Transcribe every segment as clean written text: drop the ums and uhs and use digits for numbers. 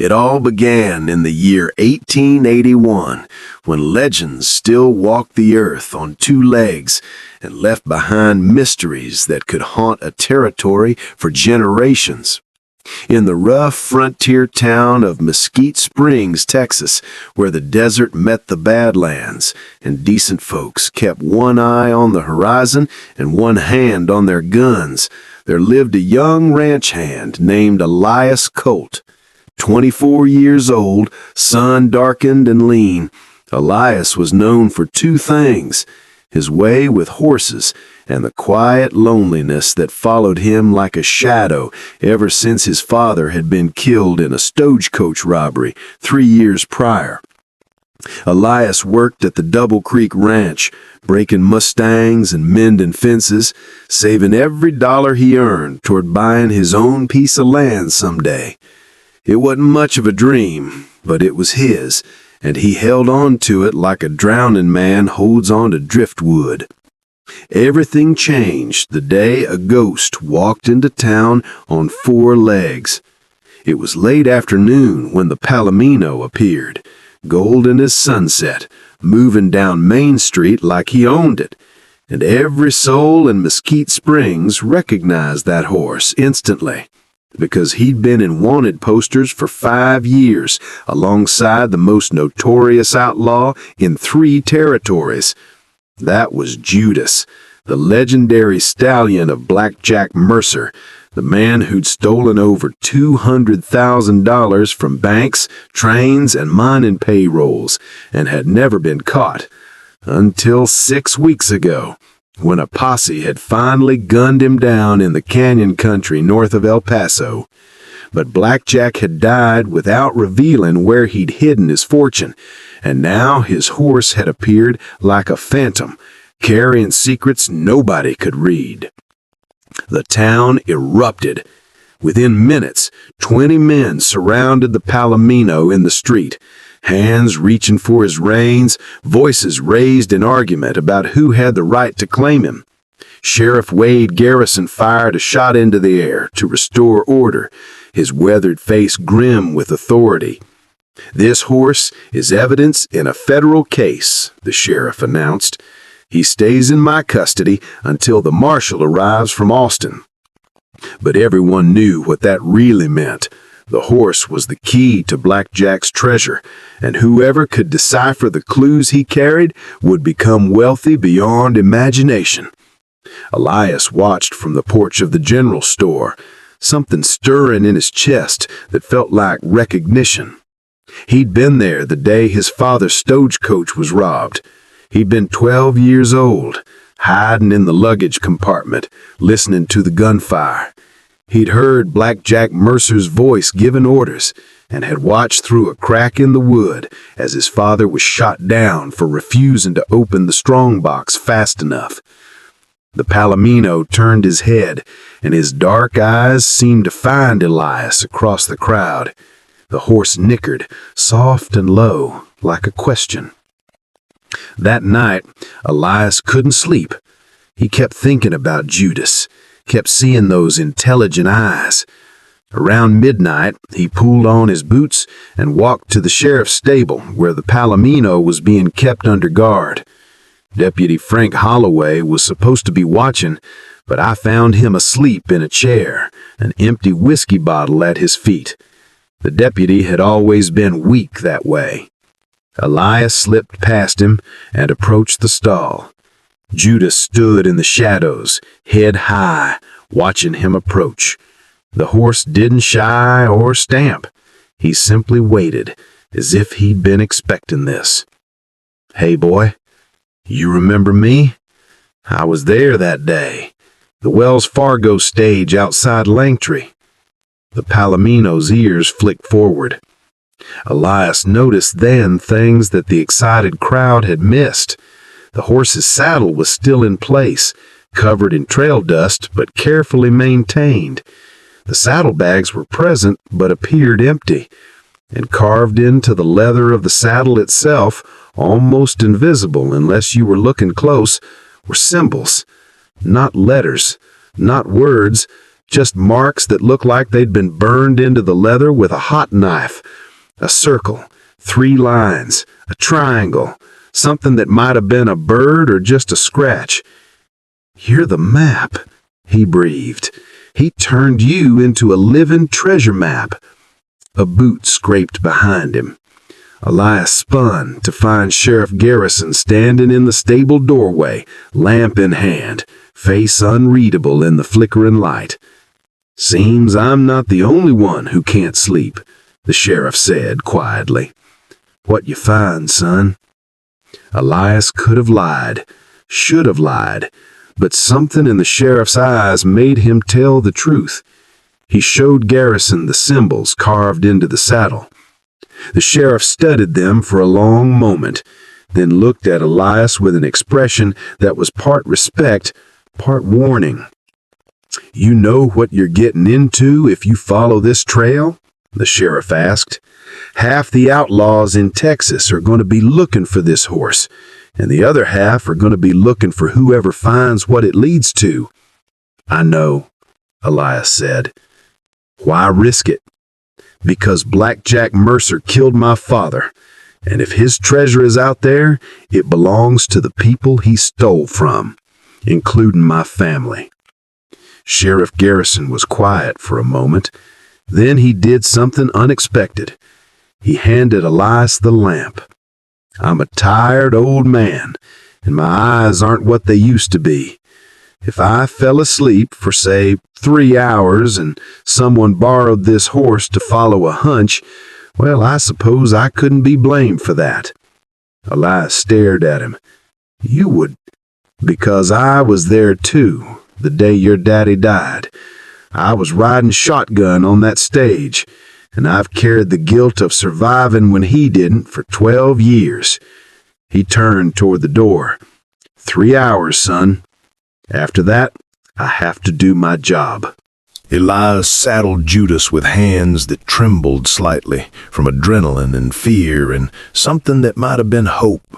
It all began in the year 1881, when legends still walked the earth on two legs and left behind mysteries that could haunt a territory for generations. In the rough frontier town of Mesquite Springs, Texas, where the desert met the Badlands, and decent folks kept one eye on the horizon and one hand on their guns, there lived a young ranch hand named Elias Colt. 24 years old, sun-darkened and lean, Elias was known for two things: his way with horses and the quiet loneliness that followed him like a shadow ever since his father had been killed in a stagecoach robbery 3 years prior. Elias worked at the Double Creek Ranch, breaking mustangs and mending fences, saving every dollar he earned toward buying his own piece of land someday. It wasn't much of a dream, but it was his, and he held on to it like a drowning man holds on to driftwood. Everything changed the day a ghost walked into town on 4 legs. It was late afternoon when the palomino appeared, golden as sunset, moving down Main Street like he owned it, and every soul in Mesquite Springs recognized that horse instantly, because he'd been in wanted posters for 5 years alongside the most notorious outlaw in 3 territories. That was Judas, the legendary stallion of Black Jack Mercer, the man who'd stolen over $200,000 from banks, trains, and mining payrolls, and had never been caught. Until 6 weeks ago, when a posse had finally gunned him down in the canyon country north of El Paso. But Black Jack had died without revealing where he'd hidden his fortune, and now his horse had appeared like a phantom, carrying secrets nobody could read. The town erupted. Within minutes, 20 men surrounded the palomino in the street, hands reaching for his reins, voices raised in argument about who had the right to claim him. Sheriff Wade Garrison fired a shot into the air to restore order, his weathered face grim with authority. "This horse is evidence in a federal case," the sheriff announced. "He stays in my custody until the marshal arrives from Austin." But everyone knew what that really meant. The horse was the key to Black Jack's treasure, and whoever could decipher the clues he carried would become wealthy beyond imagination. Elias watched from the porch of the general store, something stirring in his chest that felt like recognition. He'd been there the day his father's stagecoach was robbed. He'd been 12 years old, hiding in the luggage compartment, listening to the gunfire. He'd heard Black Jack Mercer's voice giving orders, and had watched through a crack in the wood as his father was shot down for refusing to open the strongbox fast enough. The palomino turned his head, and his dark eyes seemed to find Elias across the crowd. The horse nickered, soft and low, like a question. That night, Elias couldn't sleep. He kept thinking about Judas, kept seeing those intelligent eyes. Around midnight, he pulled on his boots and walked to the sheriff's stable where the palomino was being kept under guard. Deputy Frank Holloway was supposed to be watching, but I found him asleep in a chair, an empty whiskey bottle at his feet. The deputy had always been weak that way. Elias slipped past him and approached the stall. Judas stood in the shadows, head high, watching him approach. The horse didn't shy or stamp. He simply waited, as if he'd been expecting this. "Hey, boy, you remember me? I was there that day. The Wells Fargo stage outside Langtree." The palomino's ears flicked forward. Elias noticed then things that the excited crowd had missed. The horse's saddle was still in place, covered in trail dust but carefully maintained. The saddlebags were present but appeared empty, and carved into the leather of the saddle itself, almost invisible unless you were looking close, were symbols. Not letters, not words, just marks that looked like they'd been burned into the leather with a hot knife. A circle, 3 lines, a triangle, something that might have been a bird or just a scratch. "You're the map," he breathed. "He turned you into a living treasure map." A boot scraped behind him. Elias spun to find Sheriff Garrison standing in the stable doorway, lamp in hand, face unreadable in the flickering light. "Seems I'm not the only one who can't sleep," the sheriff said quietly. "What you find, son?" Elias could have lied, should have lied, but something in the sheriff's eyes made him tell the truth. He showed Garrison the symbols carved into the saddle. The sheriff studied them for a long moment, then looked at Elias with an expression that was part respect, part warning. "You know what you're getting into if you follow this trail?" the sheriff asked. "Half the outlaws in Texas are going to be looking for this horse, and the other half are going to be looking for whoever finds what it leads to." "I know," Elias said. "Why risk it?" "Because Black Jack Mercer killed my father, and if his treasure is out there, it belongs to the people he stole from, including my family." Sheriff Garrison was quiet for a moment. Then he did something unexpected. He handed Elias the lamp. "I'm a tired old man, and my eyes aren't what they used to be. If I fell asleep for, say, 3 hours and someone borrowed this horse to follow a hunch, well, I suppose I couldn't be blamed for that." Elias stared at him. "You would—" "Because I was there too, the day your daddy died. I was riding shotgun on that stage, and I've carried the guilt of surviving when he didn't for 12 years. He turned toward the door. "3 hours, son. After that, I have to do my job." Elias saddled Judas with hands that trembled slightly from adrenaline and fear and something that might have been hope.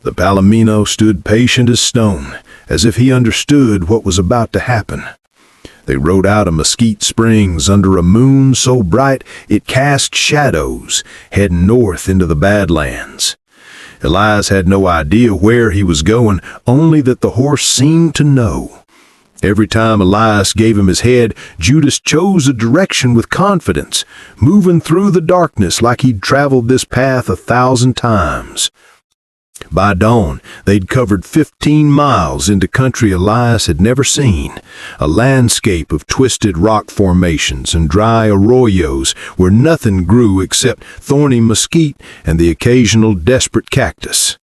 The palomino stood patient as stone, as if he understood what was about to happen. They rode out of Mesquite Springs under a moon so bright it cast shadows, heading north into the Badlands. Elias had no idea where he was going, only that the horse seemed to know. Every time Elias gave him his head, Judas chose a direction with confidence, moving through the darkness like he'd traveled this path 1,000 times. By dawn, they'd covered 15 miles into country Elias had never seen, a landscape of twisted rock formations and dry arroyos where nothing grew except thorny mesquite and the occasional desperate cactus.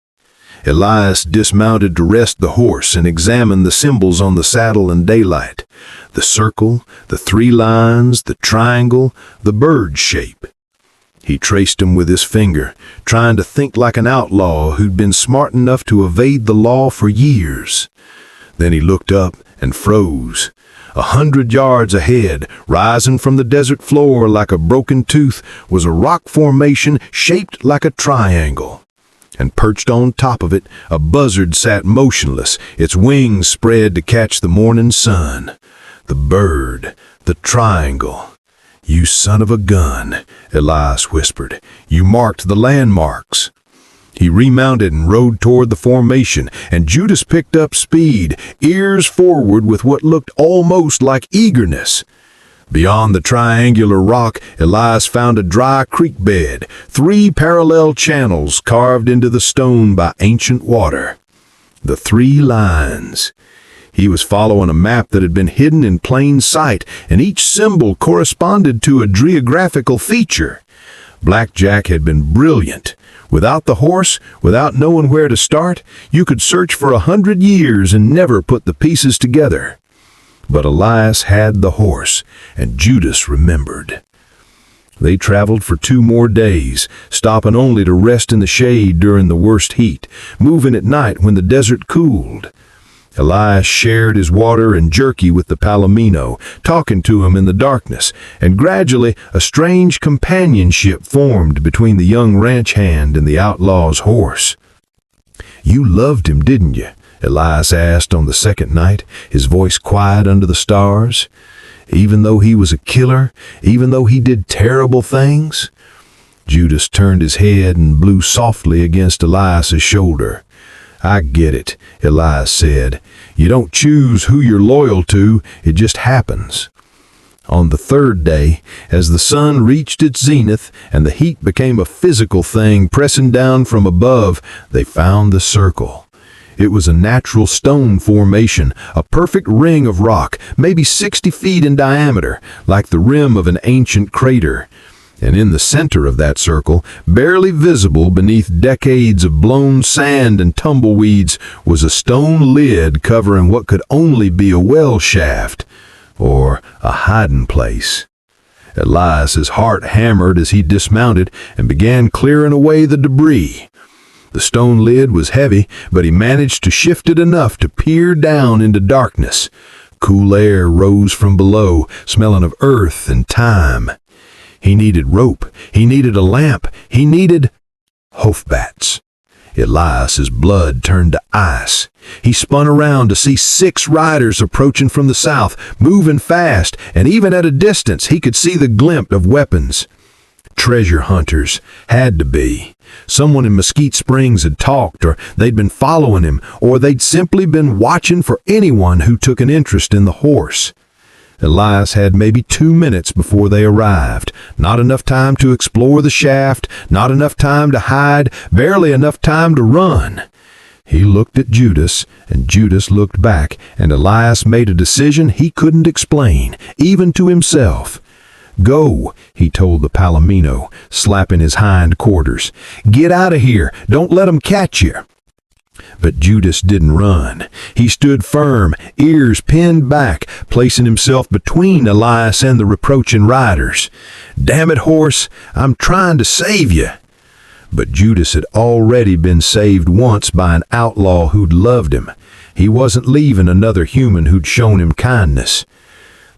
Elias dismounted to rest the horse and examine the symbols on the saddle in daylight. The circle, the 3 lines, the triangle, the bird shape. He traced them with his finger, trying to think like an outlaw who'd been smart enough to evade the law for years. Then he looked up and froze. 100 yards ahead, rising from the desert floor like a broken tooth, was a rock formation shaped like a triangle. And perched on top of it, a buzzard sat motionless, its wings spread to catch the morning sun. The bird, the triangle. "You son of a gun," Elias whispered. "You marked the landmarks." He remounted and rode toward the formation, and Judas picked up speed, ears forward with what looked almost like eagerness. Beyond the triangular rock, Elias found a dry creek bed, 3 parallel channels carved into the stone by ancient water. The 3 lines. He was following a map that had been hidden in plain sight, and each symbol corresponded to a geographical feature. Black Jack had been brilliant. Without the horse, without knowing where to start, you could search for 100 years and never put the pieces together. But Elias had the horse, and Judas remembered. They traveled for 2 more days, stopping only to rest in the shade during the worst heat, moving at night when the desert cooled. Elias shared his water and jerky with the palomino, talking to him in the darkness, and gradually a strange companionship formed between the young ranch hand and the outlaw's horse. "You loved him, didn't you?" Elias asked on the second night, his voice quiet under the stars. even though he was a killer, even though he did terrible things? Judas turned his head and blew softly against Elias's shoulder. "I get it," Elias said. "You don't choose who you're loyal to, it just happens." On the third day, as the sun reached its zenith and the heat became a physical thing pressing down from above, they found the circle. It was a natural stone formation, a perfect ring of rock, maybe 60 feet in diameter, like the rim of an ancient crater. And in the center of that circle, barely visible beneath decades of blown sand and tumbleweeds, was a stone lid covering what could only be a well shaft, or a hiding place. Elias's heart hammered as he dismounted and began clearing away the debris. The stone lid was heavy, but he managed to shift it enough to peer down into darkness. Cool air rose from below, smelling of earth and time. He needed rope, he needed a lamp, he needed hoofbats. Elias's blood turned to ice. He spun around to see 6 riders approaching from the south, moving fast, and even at a distance he could see the glint of weapons. Treasure hunters, had to be. Someone in Mesquite Springs had talked, or they'd been following him, or they'd simply been watching for anyone who took an interest in the horse. Elias had maybe 2 minutes before they arrived. Not enough time to explore the shaft, not enough time to hide, barely enough time to run. He looked at Judas, and Judas looked back, and Elias made a decision he couldn't explain, even to himself. "Go," he told the palomino, slapping his hind quarters. "Get out of here. Don't let 'em catch you." But Judas didn't run. He stood firm, ears pinned back, placing himself between Elias and the reproaching riders. "Damn it, horse, I'm trying to save you." But Judas had already been saved once by an outlaw who'd loved him. He wasn't leaving another human who'd shown him kindness.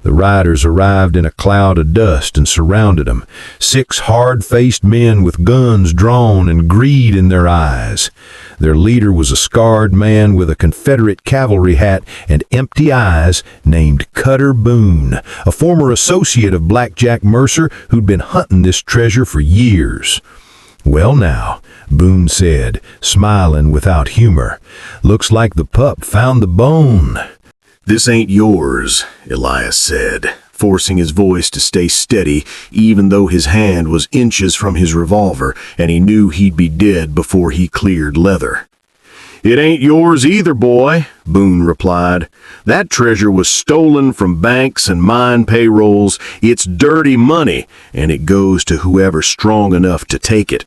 The riders arrived in a cloud of dust and surrounded him. 6 hard-faced men with guns drawn and greed in their eyes. Their leader was a scarred man with a Confederate cavalry hat and empty eyes named Cutter Boone, a former associate of Black Jack Mercer who'd been hunting this treasure for years. "Well now," Boone said, smiling without humor, "looks like the pup found the bone." "This ain't yours," Elias said, forcing his voice to stay steady even though his hand was inches from his revolver and he knew he'd be dead before he cleared leather. "It ain't yours either, boy," Boone replied. "That treasure was stolen from banks and mine payrolls. It's dirty money, and it goes to whoever's strong enough to take it."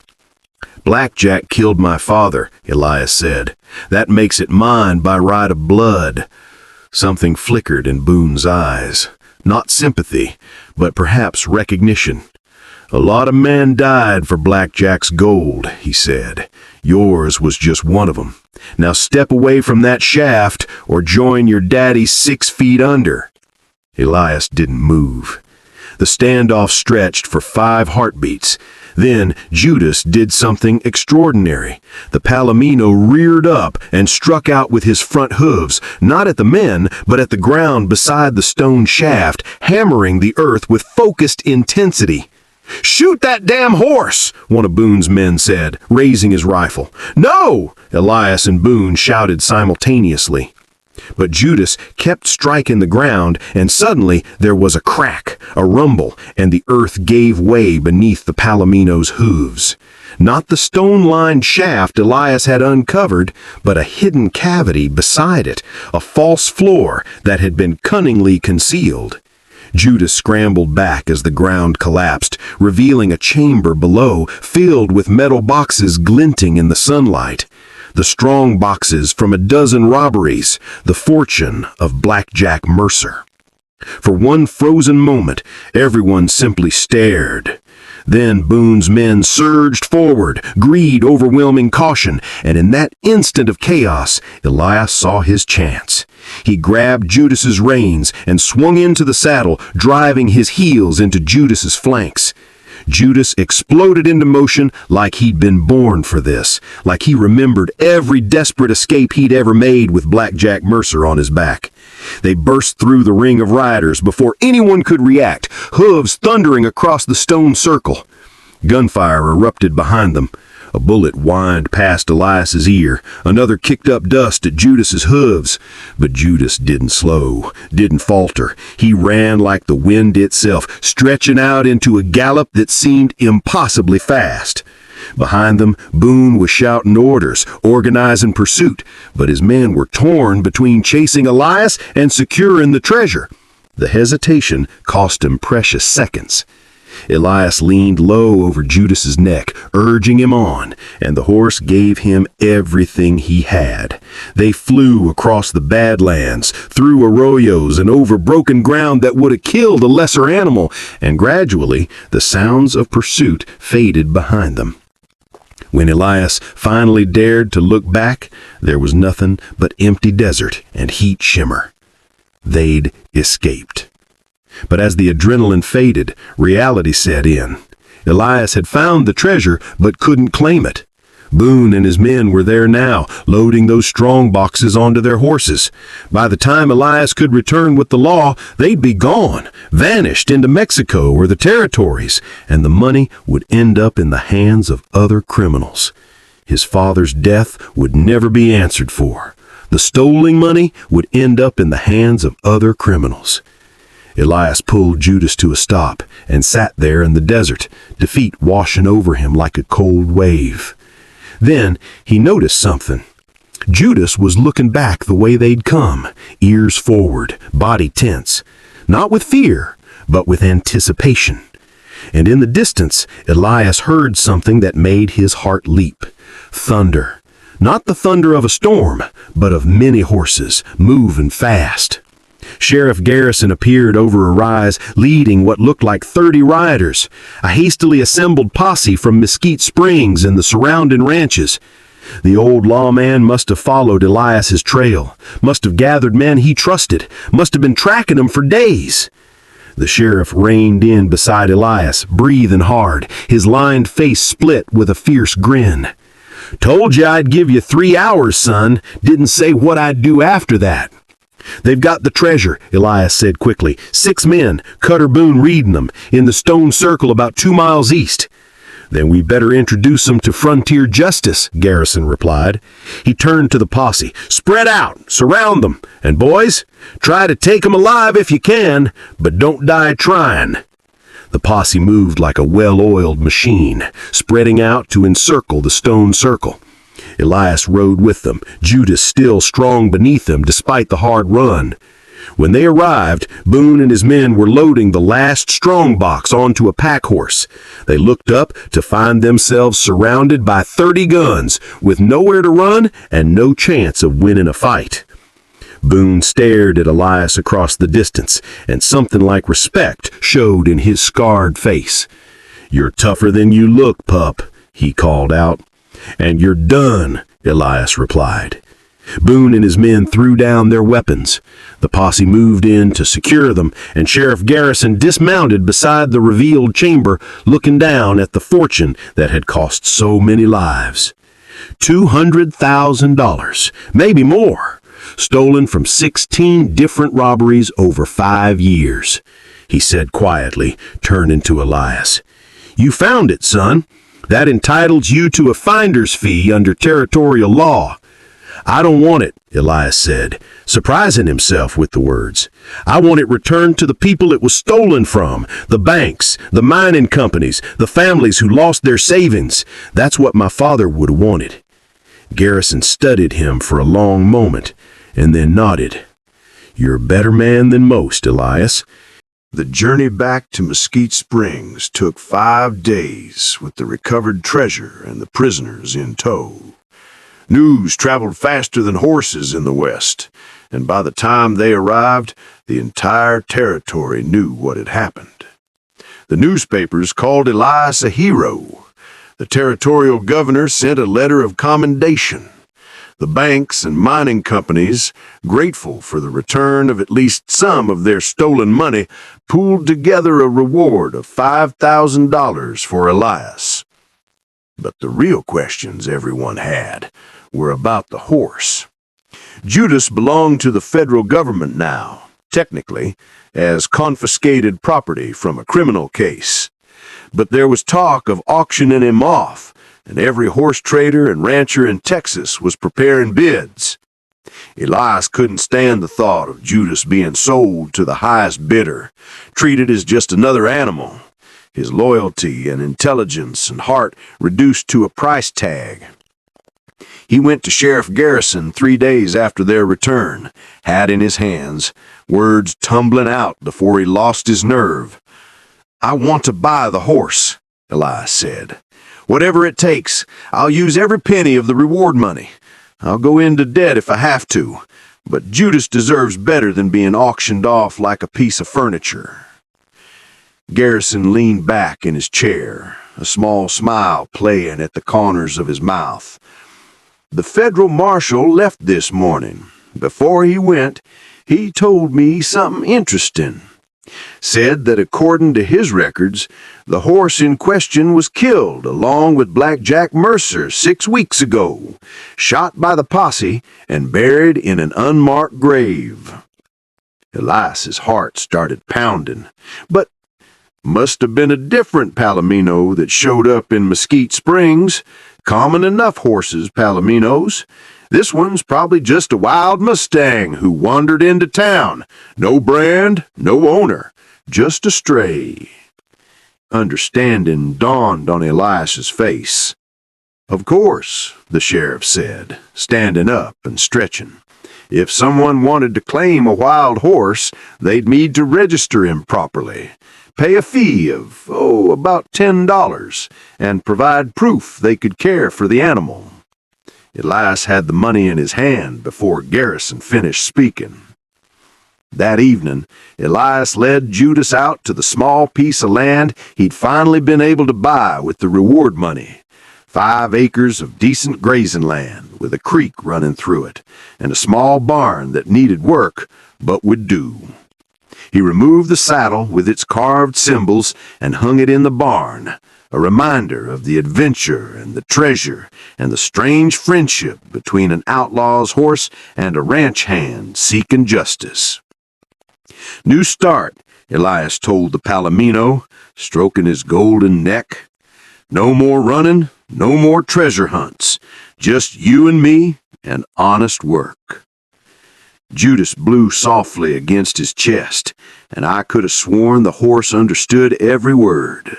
"Black Jack killed my father," Elias said. "That makes it mine by right of blood." Something flickered in Boone's eyes. Not sympathy, but perhaps recognition. "A lot of men died for Black Jack's gold," he said. "Yours was just one of them. Now step away from that shaft or join your daddy 6 feet under." Elias didn't move. The standoff stretched for 5 heartbeats. Then Judas did something extraordinary. The palomino reared up and struck out with his front hooves, not at the men, but at the ground beside the stone shaft, hammering the earth with focused intensity. "Shoot that damn horse!" one of Boone's men said, raising his rifle. "No!" Elias and Boone shouted simultaneously. But Judas kept striking the ground, and suddenly there was a crack, a rumble, and the earth gave way beneath the palomino's hooves. Not the stone-lined shaft Elias had uncovered, but a hidden cavity beside it, a false floor that had been cunningly concealed. Judas scrambled back as the ground collapsed, revealing a chamber below filled with metal boxes glinting in the sunlight. The strong boxes from a dozen robberies, the fortune of Black Jack Mercer. For one frozen moment, everyone simply stared. Then Boone's men surged forward, greed overwhelming caution, and in that instant of chaos, Elias saw his chance. He grabbed Judas's reins and swung into the saddle, driving his heels into Judas's flanks. Judas exploded into motion like he'd been born for this, like he remembered every desperate escape he'd ever made with Black Jack Mercer on his back. They burst through the ring of riders before anyone could react, hooves thundering across the stone circle. Gunfire erupted behind them. A bullet whined past Elias's ear. Another kicked up dust at Judas's hooves. But Judas didn't slow, didn't falter. He ran like the wind itself, stretching out into a gallop that seemed impossibly fast. Behind them, Boone was shouting orders, organizing pursuit, but his men were torn between chasing Elias and securing the treasure. The hesitation cost him precious seconds. Elias leaned low over Judas's neck, urging him on, and the horse gave him everything he had. They flew across the Badlands, through arroyos and over broken ground that would have killed a lesser animal, and gradually the sounds of pursuit faded behind them. When Elias finally dared to look back, there was nothing but empty desert and heat shimmer. They'd escaped. But as the adrenaline faded, reality set in. Elias had found the treasure, but couldn't claim it. Boone and his men were there now, loading those strong boxes onto their horses. By the time Elias could return with the law, they'd be gone, vanished into Mexico or the territories, and the money would end up in the hands of other criminals. His father's death would never be answered for. The stolen money would end up in the hands of other criminals. Elias pulled Judas to a stop and sat there in the desert, defeat washing over him like a cold wave. Then he noticed something. Judas was looking back the way they'd come, ears forward, body tense, not with fear, but with anticipation. And in the distance, Elias heard something that made his heart leap. Thunder. Not the thunder of a storm, but of many horses, moving fast. Sheriff Garrison appeared over a rise, leading what looked like 30 riders, a hastily assembled posse from Mesquite Springs and the surrounding ranches. The old lawman must have followed Elias's trail, must have gathered men he trusted, must have been tracking him for days. The sheriff reined in beside Elias, breathing hard, his lined face split with a fierce grin. "Told you I'd give you 3 hours, son. Didn't say what I'd do after that." "They've got the treasure," Elias said quickly. 6 men, Cutter Boone reading them, in the stone circle about 2 miles east. "Then we better introduce them to frontier justice," Garrison replied. He turned to the posse. "Spread out, surround them, and boys, try to take them alive if you can, but don't die trying." The posse moved like a well-oiled machine, spreading out to encircle the stone circle. Elias rode with them, Judas still strong beneath them despite the hard run. When they arrived, Boone and his men were loading the last strong box onto a pack horse. They looked up to find themselves surrounded by 30 guns, with nowhere to run and no chance of winning a fight. Boone stared at Elias across the distance, and something like respect showed in his scarred face. "You're tougher than you look, pup," he called out. "And you're done," Elias replied. Boone and his men threw down their weapons. The posse moved in to secure them, and Sheriff Garrison dismounted beside the revealed chamber, looking down at the fortune that had cost so many lives. $200,000, maybe more, stolen from 16 different robberies over 5 years. He said quietly, turning to Elias. "You found it, son. That entitles you to a finder's fee under territorial law." "I don't want it," Elias said, surprising himself with the words. "I want it returned to the people it was stolen from, the banks, the mining companies, the families who lost their savings. That's what my father would have wanted." Garrison studied him for a long moment, and then nodded. "You're a better man than most, Elias." The journey back to Mesquite Springs took 5 days with the recovered treasure and the prisoners in tow. News traveled faster than horses in the West, and by the time they arrived, the entire territory knew what had happened. The newspapers called Elias a hero. The territorial governor sent a letter of commendation. The banks and mining companies, grateful for the return of at least some of their stolen money, pooled together a reward of $5,000 for Elias. But the real questions everyone had were about the horse. Judas belonged to the federal government now, technically, as confiscated property from a criminal case. But there was talk of auctioning him off, and every horse trader and rancher in Texas was preparing bids. Elias couldn't stand the thought of Judas being sold to the highest bidder, treated as just another animal, his loyalty and intelligence and heart reduced to a price tag. He went to Sheriff Garrison 3 days after their return, hat in his hands, words tumbling out before he lost his nerve. "I want to buy the horse," Elias said. "Whatever it takes, I'll use every penny of the reward money. I'll go into debt if I have to, but Judas deserves better than being auctioned off like a piece of furniture." Garrison leaned back in his chair, a small smile playing at the corners of his mouth. "The federal marshal left this morning. Before he went, he told me something interesting. Said that according to his records, the horse in question was killed along with Black Jack Mercer 6 weeks ago, shot by the posse and buried in an unmarked grave." Elias's heart started pounding, but must have been a different palomino that showed up in Mesquite Springs. Common enough horses, palominos. This one's probably just a wild Mustang who wandered into town. No brand, no owner, just a stray. Understanding dawned on Elias's face. "Of course," the sheriff said, standing up and stretching. "If someone wanted to claim a wild horse, they'd need to register him properly, pay a fee of, about $10, and provide proof they could care for the animal." Elias had the money in his hand before Garrison finished speaking. That evening, Elias led Judas out to the small piece of land he'd finally been able to buy with the reward money. 5 acres of decent grazing land with a creek running through it, and a small barn that needed work but would do. He removed the saddle with its carved symbols and hung it in the barn, a reminder of the adventure and the treasure and the strange friendship between an outlaw's horse and a ranch hand seeking justice. "New start," Elias told the palomino, stroking his golden neck. "No more running, no more treasure hunts, just you and me and honest work." Judas blew softly against his chest, and I could have sworn the horse understood every word.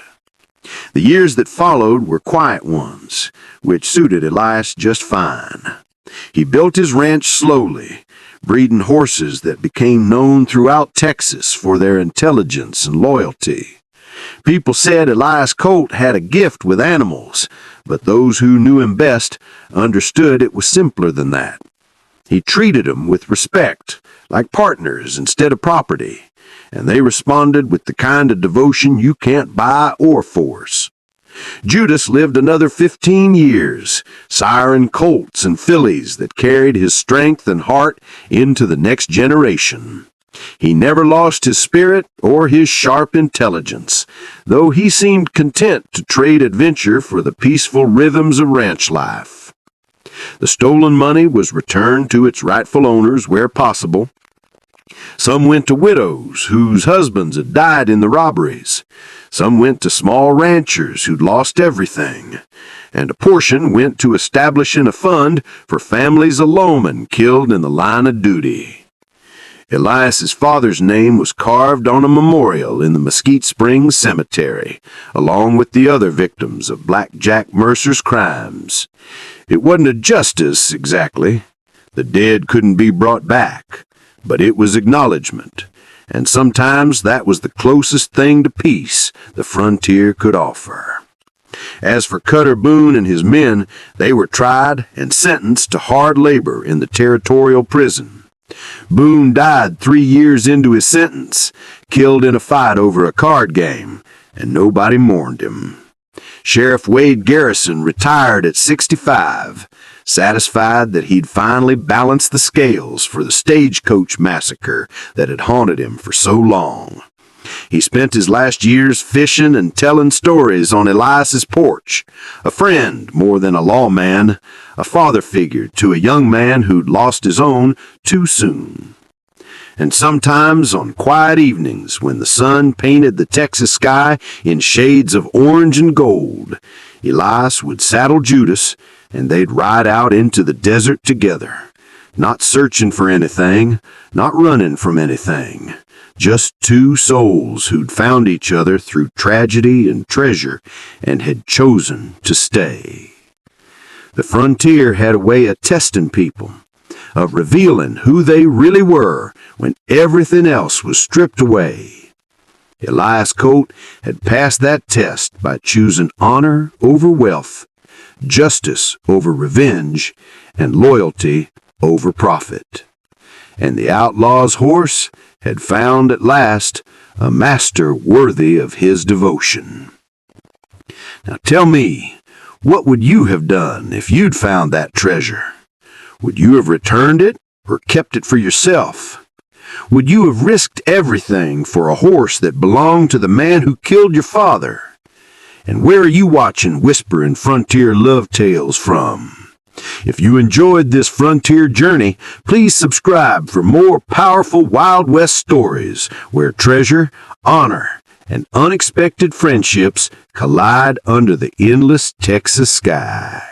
The years that followed were quiet ones, which suited Elias just fine. He built his ranch slowly, breeding horses that became known throughout Texas for their intelligence and loyalty. People said Elias Colt had a gift with animals, but those who knew him best understood it was simpler than that. He treated them with respect, like partners instead of property, and they responded with the kind of devotion you can't buy or force. Judas lived another 15 years, siring colts and fillies that carried his strength and heart into the next generation. He never lost his spirit or his sharp intelligence, though he seemed content to trade adventure for the peaceful rhythms of ranch life. The stolen money was returned to its rightful owners where possible. Some went to widows whose husbands had died in the robberies. Some went to small ranchers who'd lost everything. And a portion went to establishing a fund for families of lawmen killed in the line of duty. Elias's father's name was carved on a memorial in the Mesquite Springs Cemetery, along with the other victims of Black Jack Mercer's crimes. It wasn't a justice, exactly. The dead couldn't be brought back, but it was acknowledgment, and sometimes that was the closest thing to peace the frontier could offer. As for Cutter Boone and his men, they were tried and sentenced to hard labor in the territorial prison. Boone died 3 years into his sentence, killed in a fight over a card game, and nobody mourned him. Sheriff Wade Garrison retired at 65, satisfied that he'd finally balanced the scales for the stagecoach massacre that had haunted him for so long. He spent his last years fishing and telling stories on Elias's porch, a friend more than a lawman, a father figure to a young man who'd lost his own too soon. And sometimes on quiet evenings when the sun painted the Texas sky in shades of orange and gold, Elias would saddle Judas and they'd ride out into the desert together, not searching for anything, not running from anything, just two souls who'd found each other through tragedy and treasure and had chosen to stay. The frontier had a way of testing people, of revealing who they really were when everything else was stripped away. Elias Colt had passed that test by choosing honor over wealth, justice over revenge, and loyalty over profit. And the outlaw's horse had found at last a master worthy of his devotion. Now tell me, what would you have done if you'd found that treasure? Would you have returned it or kept it for yourself? Would you have risked everything for a horse that belonged to the man who killed your father? And where are you watching Whispering Frontier Love Tales from? If you enjoyed this frontier journey, please subscribe for more powerful Wild West stories where treasure, honor, and unexpected friendships collide under the endless Texas sky.